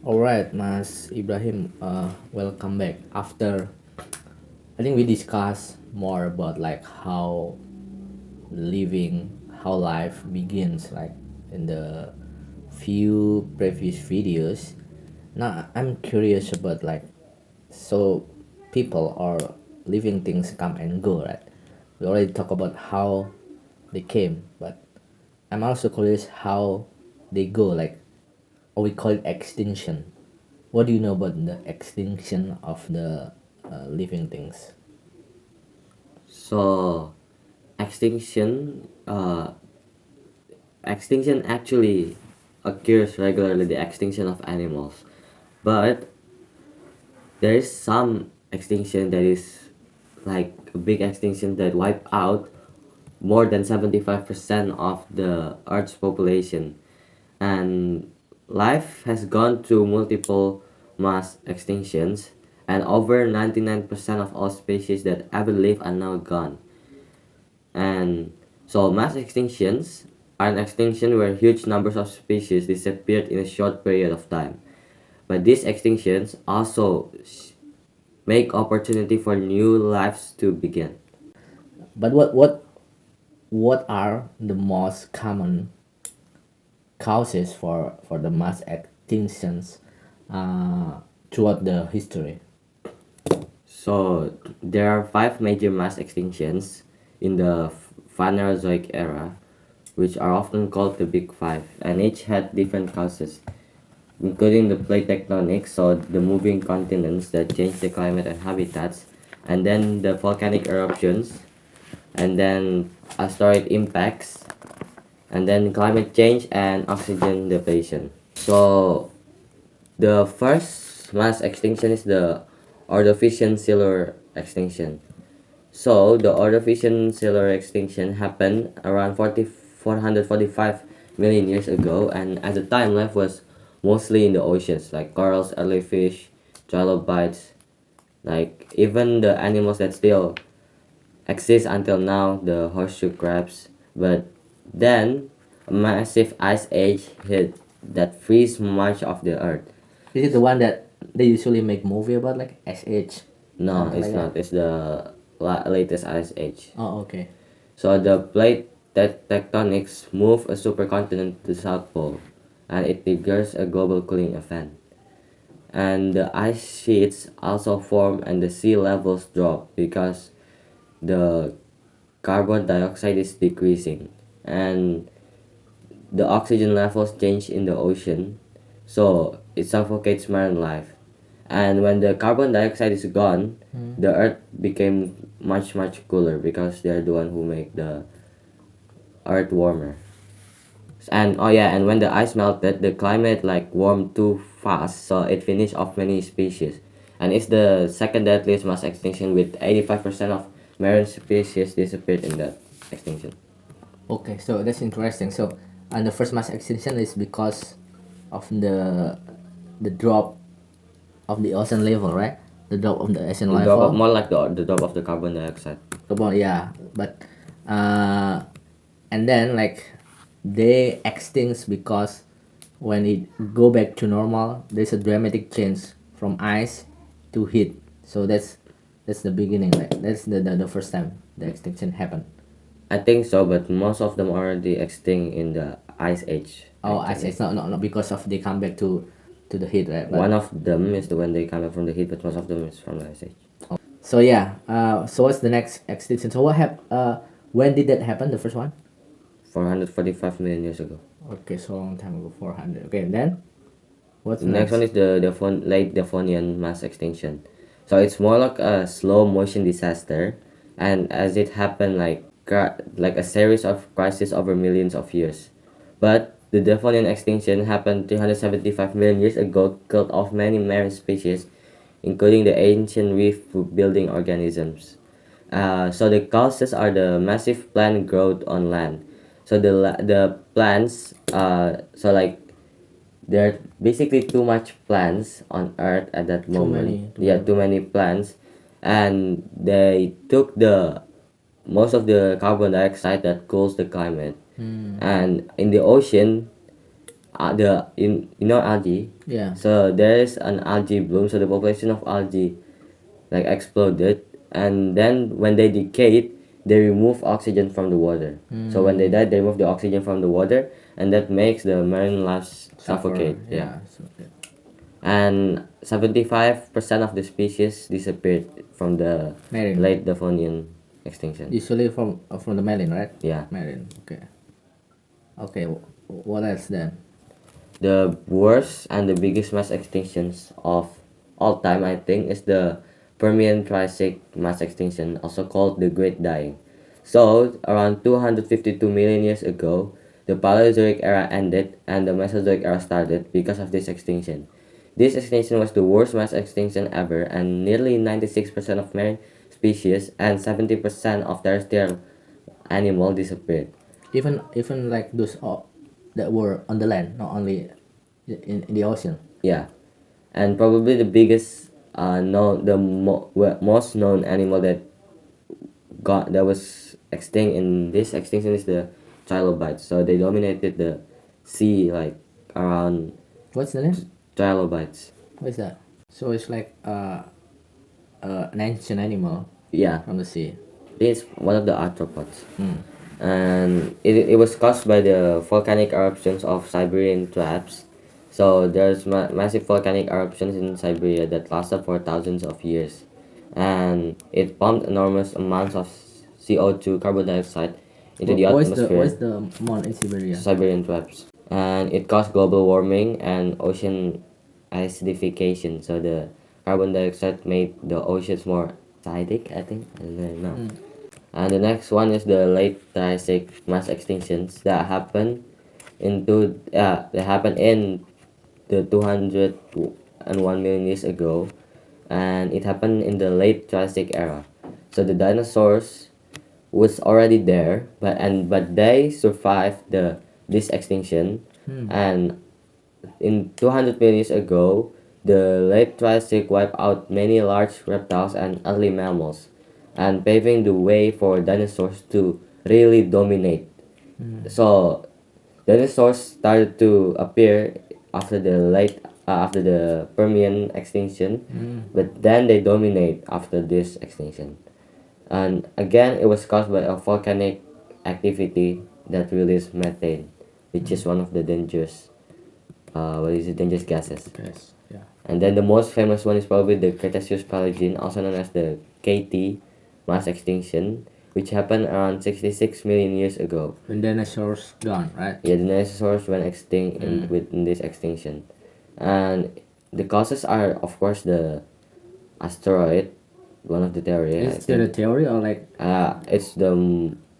All right, Mas Ibrahim, welcome back. After I think we discussed more about like how living, how life begins, like in the few previous videos. Now I'm curious about like so people or living things come and go, right? We already talk about how they came, but I'm also curious how they go, like or we call it extinction. What do you know about the extinction of the living things? So, extinction, extinction actually occurs regularly. The extinction of animals, but there is some extinction that is like a big extinction that wipe out more than 75% of the Earth's population, and life has gone through multiple mass extinctions, and over 99% of all species that ever lived are now gone. And so mass extinctions are an extinction where huge numbers of species disappeared in a short period of time. But these extinctions also make opportunity for new lives to begin. But what are the most common causes for the mass extinctions throughout the history? So there are five major mass extinctions in the Phanerozoic era, which are often called the Big Five, and each had different causes, including the plate tectonics, so the moving continents that change the climate and habitats, and then the volcanic eruptions, and then asteroid impacts, and then climate change and oxygen depletion. So the first mass extinction is the Ordovician silur extinction. So the Ordovician silur extinction happened around 445 million years ago, and at the time life was mostly in the oceans, like corals, jellyfish, trilobites, like even the animals that still exist until now, the horseshoe crabs. But then a massive ice age hit that freeze much of the earth. Is it the one that they usually make movie about, like SH, No, something like it's that? not. It's the latest ice age. Oh, okay. So the plate tectonics move a supercontinent to the South Pole, and it triggers a global cooling event. And the ice sheets also form and the sea levels drop because the carbon dioxide is decreasing and the oxygen levels change in the ocean, so it suffocates marine life. And when the carbon dioxide is gone, the earth became much cooler because they're the one who make the earth warmer. And oh yeah, and when the ice melted, the climate like warmed too fast, so it finished off many species. And it's the second deadliest mass extinction with 85% of marine species disappeared in that extinction. Okay, so that's interesting. So, and the first mass extinction is because of the drop of the ocean level, right? The drop of the ocean The drop of level. more like the drop of the carbon dioxide. About, yeah, but uh, and then like they extinct because when it go back to normal, there's a dramatic change from ice to heat. So that's the beginning. Like that's the first time the extinction happened. I think so, but most of them already extinct in the ice age Oh, ice. actually. It's not because of they come back to the heat, right? One But of them is the one they come up from the heat, but most of them is from the ice age. so yeah. So what's the next extinction? So when did that happen? The first one. 445 million years ago. Okay, so long time ago, 400. Okay, and then what's The next one next? is the late Devonian mass extinction. So it's more like a slow motion disaster, and as it happened like a series of crises over millions of years. But the Devonian extinction happened 375 million years ago, killed off many marine species, including the ancient reef building organisms. So the causes are the massive plant growth on land. So the plants, so like there are basically too much plants on Earth at that Too moment. many, too Yeah, many. too many plants, and they took the most of the carbon dioxide that cools the climate. And in the ocean, you know algae. Yeah. So there is an algae bloom. So the population of algae like exploded, and then when they decayed, they remove oxygen from the water. So when they die, they remove the oxygen from the water, and that makes the marine life suffocate. Yeah. And 75% of the species disappeared from the Marine. late Devonian extinction. Usually from the marine, right? Yeah. Marine. Okay. Okay. What else then? The worst and the biggest mass extinctions of all time, I think, is the Permian Triassic mass extinction, also called the Great Dying. So, around 252 million years ago, the Paleozoic era ended and the Mesozoic era started because of this extinction. This extinction was the worst mass extinction ever, and nearly 96% of marine species and 70% of terrestrial animal disappeared. Even like those that were on the land, not only in the ocean. Yeah, and probably the biggest, most known animal that was extinct in this extinction is the trilobites. So they dominated the sea, like around What's the name? trilobites. What is that? So it's like an ancient animal Yeah, from the sea. it's one of the arthropods. And it was caused by the volcanic eruptions of Siberian traps. So there's massive volcanic eruptions in Siberia that lasted for thousands of years, and it pumped enormous amounts of CO2, carbon dioxide, into the What's atmosphere. the amount in Siberia? Siberian traps, and it caused global warming and ocean acidification. So the carbon dioxide made the oceans more acidic, I think. I don't know. And the next one is the late Triassic mass extinctions that happened in the 201 million years ago, and it happened in the late Triassic era. So the dinosaurs was already there, but they survived this extinction, and in 200 million years ago, the late Triassic wiped out many large reptiles and early mammals, and paving the way for dinosaurs to really dominate. So, dinosaurs started to appear after the Permian extinction, but then they dominate after this extinction. And again, it was caused by a volcanic activity that released methane, which is one of the dangerous gases. Yes. Yeah. And then the most famous one is probably the Cretaceous Paleogene, also known as the KT mass extinction, which happened around 66 million years ago. When dinosaurs gone, right? Yeah, the dinosaurs went extinct within this extinction. And the causes are, of course, the asteroid, one of the theory. I Is there a think. theory or like It's the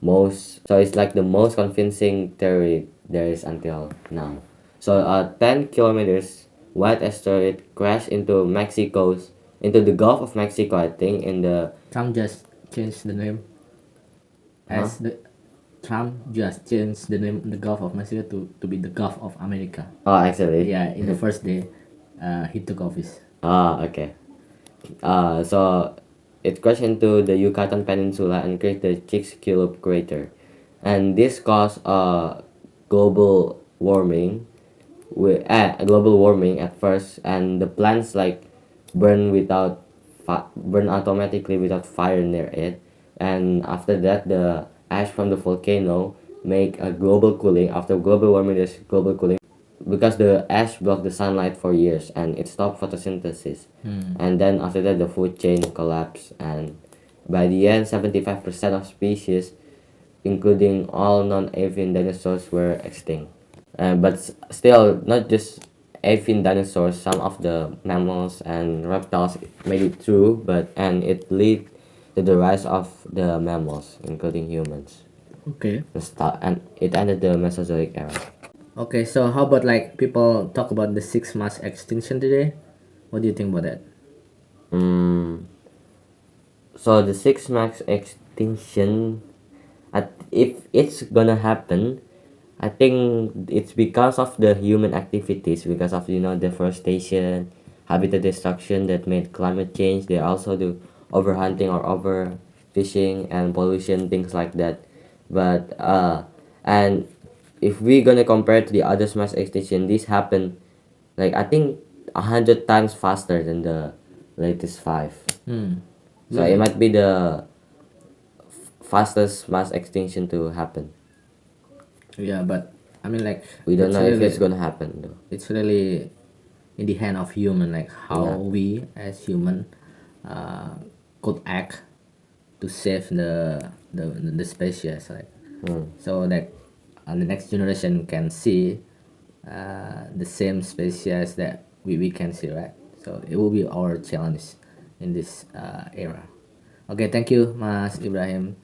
most, so it's like the most convincing theory there is until now. So 10 kilometers wide asteroid crashed into the Gulf of Mexico, I think, in the Trump just changed the name as the Trump just changed the name the Gulf of Mexico to be the Gulf of America. oh, actually. Yeah, in the first day he took office. Okay. So it crashed into the Yucatan Peninsula and created the Chicxulub crater, and this caused global warming. Global warming at first, and the plants like burn automatically without fire near it, and after that the ash from the volcano make a global cooling. After global warming, there's global cooling because the ash blocked the sunlight for years and it stopped photosynthesis. And then after that the food chain collapsed, and by the end 75% of species, including all non-avian dinosaurs, were extinct. But still, not just avian dinosaurs, some of the mammals and reptiles made it through, and it led to the rise of the mammals, including humans. Okay. And it ended the Mesozoic era. Okay, so how about like people talk about the sixth mass extinction today? What do you think about that? So the sixth mass extinction, if it's gonna happen, I think it's because of the human activities, because of deforestation, habitat destruction that made climate change. They also do overhunting or overfishing and pollution, things like that. But and if we gonna compare to the other mass extinction, this happened like I think 100 times faster than the latest five. So it might be the fastest mass extinction to happen. Yeah, but I mean like We don't it's know if really, it's gonna happen though. it's really in the hand of human, like how Yeah. we as human uh, could act to save the species, like so that the next generation can see the same species that we can see, right? So it will be our challenge in this era. Okay, thank you, Mas Ibrahim.